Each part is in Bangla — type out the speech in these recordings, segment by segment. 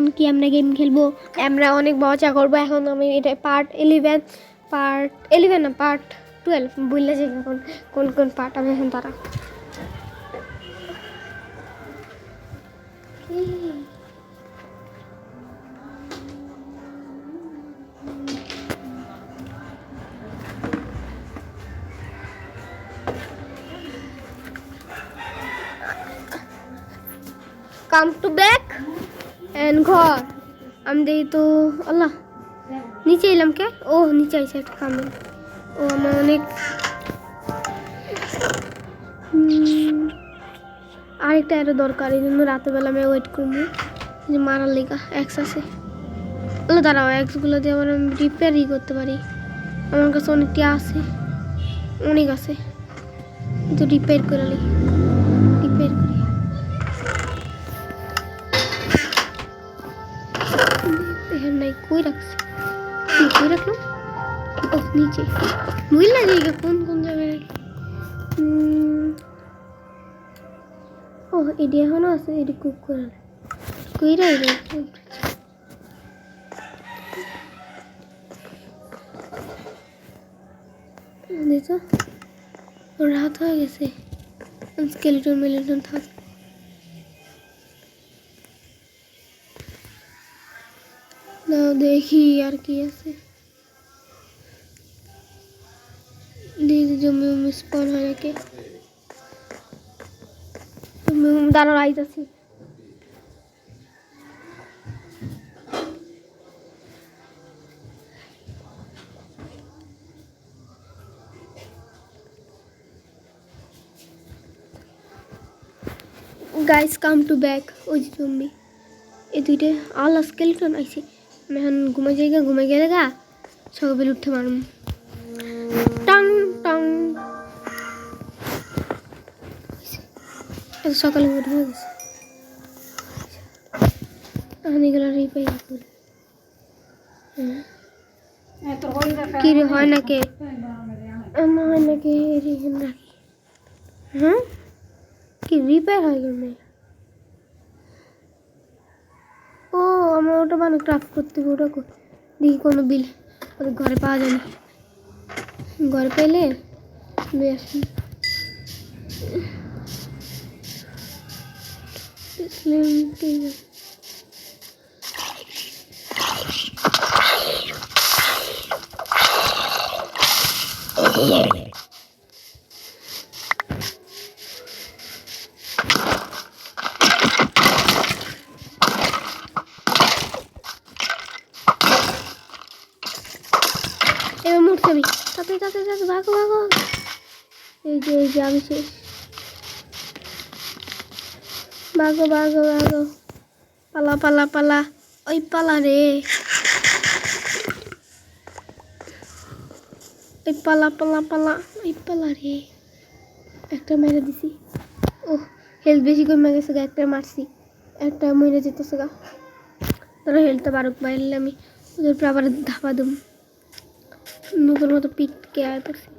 এখন কি আমরা গেম খেলবো, আমরা অনেক মজা করবো। এখন আমি এটা পার্ট 11 না পার্ট 12 বললে যে এখন কোন কোন পার্ট আমি এখন তারা কাম টু ব্যাক এন্ড ঘর আমি দেখি তো আল্লাহ নিচে এলাম কে ও নিচে আইসে একটা কামে ও আমার অনেক আরেকটা আরো দরকার এই জন্য রাতেরবেলা আমি ওয়েট করবো যে মারার লেগা এক্স আছে আল্লাহ দাঁড়াও এক্সগুলো দিয়ে আবার আমি রিপেয়ারই করতে পারি আমার কাছে অনেকটি আছে অনেক আছে কিন্তু রিপেয়ার করে নি রিপেয়ার করি এখানে নাই কই রাখছি কই রাখলাম ও নিচে বুঝলা জায়গা কোন কোন জায়গায় রাখি ও এডি এখনো আছে এডি কুক করে কই রাখি দেখো রাত হয়ে গেছে স্কেলেটন মিলেটন থাক না দেখি আর কি আছে দেখি জমি স্পন হয় নাকি দাঁড়ানো আইতাছি গাইস কাম টু ব্যাক ওই যে জম্বি এই দুইটা আল স্কেলেটন আইছে আমি এখন ঘুমাই গেলে গা সকালে উঠতে পারবো টাং টাং সকালে উঠে হয়ে গেছে এখন এগুলো রিপেয়ার করি কি রে হয় নাকি আমার হয় নাকি রাখি হ্যাঁ কি রিপেয়ার হয় গেল ও আমার ওটা মানে ক্রাফট করতে হবে ওটা দেখি কোনো বিল ওদের ঘরে পাওয়া যায় না ঘরে পেলে নিয়ে আসি এবার মুড়ছি আমি তাতে ভাগো এই যে আমি শেষ ভাগো পালা ওই পালা রে ওই পালা ওই পালা রে একটা মেরে দিছি ও হেলথ বেশি কমে গেছে গা একটা মারছি একটা মরে যেতেছে গা ধরো হেলথটা বারুক মারলে আমি ওদের উপরে আবার ধাপা দেব নতুন মতো পিটকে আর করছি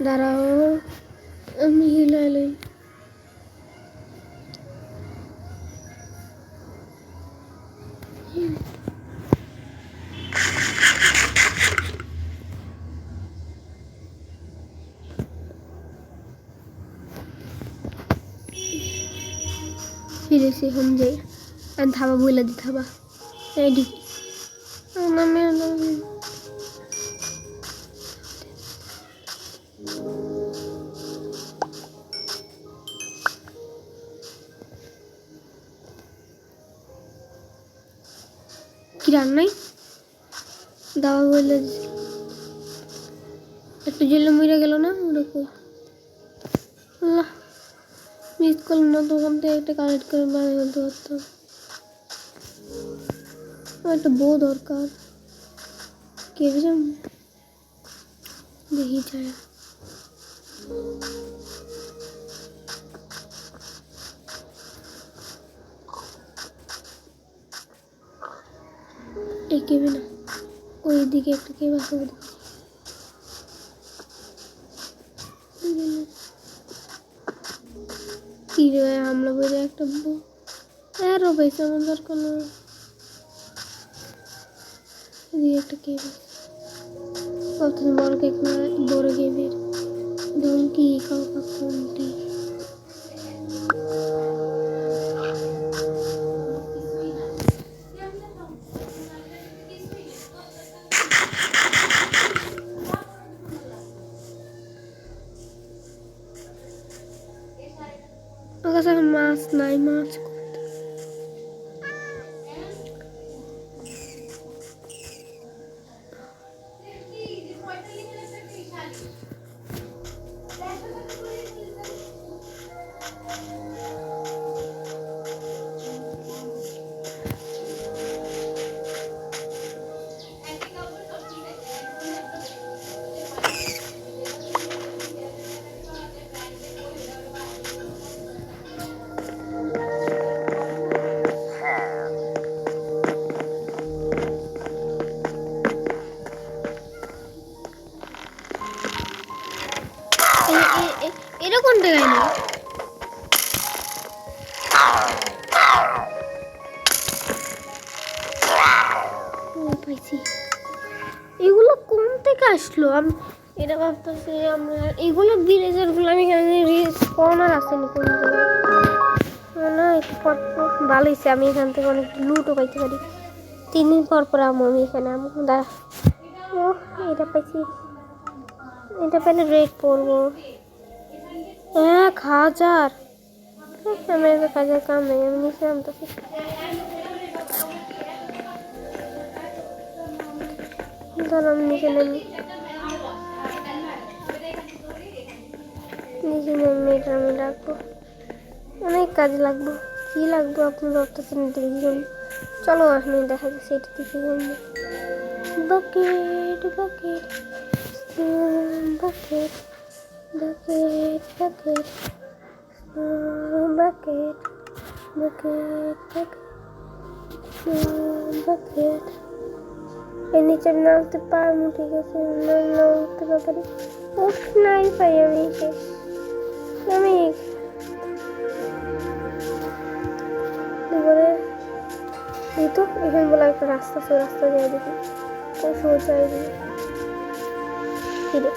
দাঁড়াও আমি হিলাইলে ফিরেছি হোম যাই আর ধাবা বইলা দি ধাবা রেডি নামে কি রান্নাই দাবা বইলে একটু জেলে মরে গেল না ওরকম আল্লাহ মিস করলাম না দোকান থেকে একটা কালেক্ট করে বানিয়ে ফেলতে পারতাম আমার একটা বউ দরকার কে বুঝলাম দেখি যায় এই কেবে না ওই দিকে একটা কেবে আছে কি রে হামলা করে একটা আরো পয়সা আমার দরকার না একটা কেক কত বড় কেক না বড় কেকের ধরুন কি খাও কোনটি মাছ নাই মাছ এরকম দেখায় না পাইছি এগুলো কোন থেকে আসলো আমি এটা ভাবতেছি আমরা এগুলো ভিলেজার গুলো আমি স্পনার আসেনি কোন না ভালো হয়েছে আমি এখান থেকে অনেক লুটও পাইতে পারি 3 দিন পর পর আমি এখানে ও এটা পাইছি এটা পেলে রেড পড়বো 1000 আমার কাজের কাম নেই আমি নিচে নামতেছি ধরো আমি নিচে নেমে এটা আমি রাখবো অনেক কাজে লাগবো কি লাগবো আপনি ভাবতেছেন দেখুন চলো আসলে দেখা যাচ্ছে এটা দেখে bucket bucket bucket bucket bucket bucket bucket bucket এর নিচে নামতে পারবো ঠিক আছে নামতে পারি উঠ নাই পাই আমি আমি এবারে এই তো এখানে বলা একটা রাস্তা সে রাস্তা যায় দেখি খুব সহজ যায় কি রে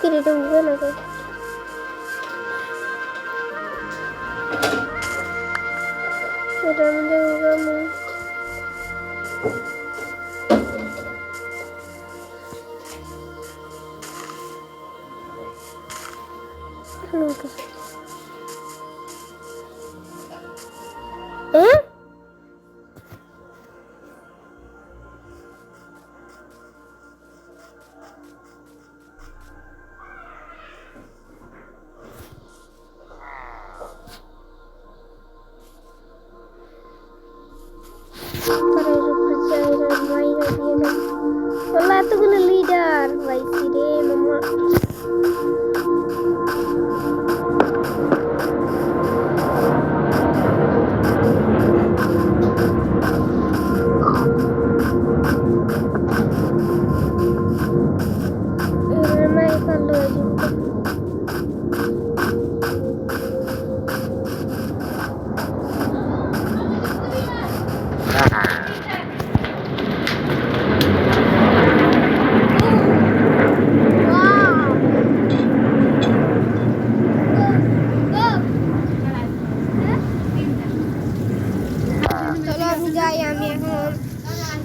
কিরিটা উঠবে না তো এটা আমাদের উড়ানো এতগুলো লিডার পাইছি রে মামা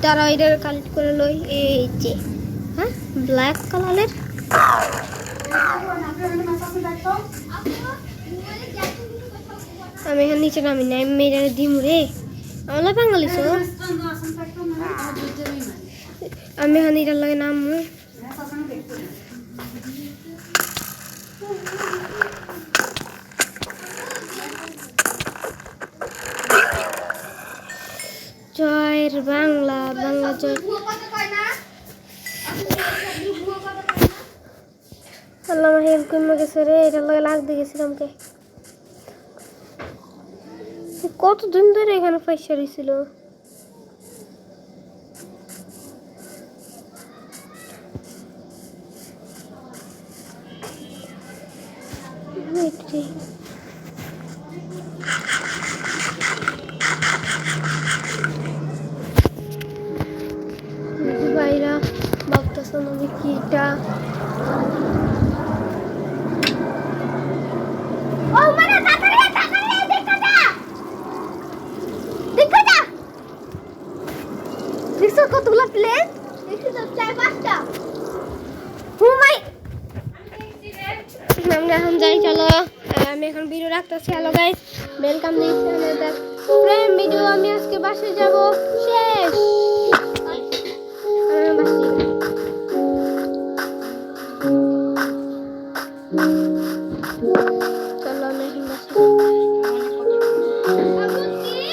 তারা এটা কালেক্ট করে লই এই যে হ্যাঁ ব্ল্যাক কালারের আমি এখানে নিচে নামি না মেয়েরা দিমু রে আমার বাঙালি তো আমি এখানে এটার লাগে নামু জয়ের বাংলা বাংলা জয় আল্লাহ হেল্প কমে গেছে রে এটার লাগে লাগতে গেছিলাম কে কতদিন ধরে এখানে পয়সা রয়েছিল যাই। ভাইরা ভাবতেছে আমি কিটা ও মানে তাকালে দেখা যা দেখছো কতগুলো প্লেন দেখছো তো 4-5টা হুমাই আমরা এখন যাই চলো আমি এখন ভিডিও রাখতেছি hello guys welcome this another Prem video আমি আজকে বাসে যাব শেষ আমি বাসে চলো আমি এখন বাসে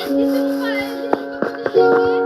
আমি এখন যাই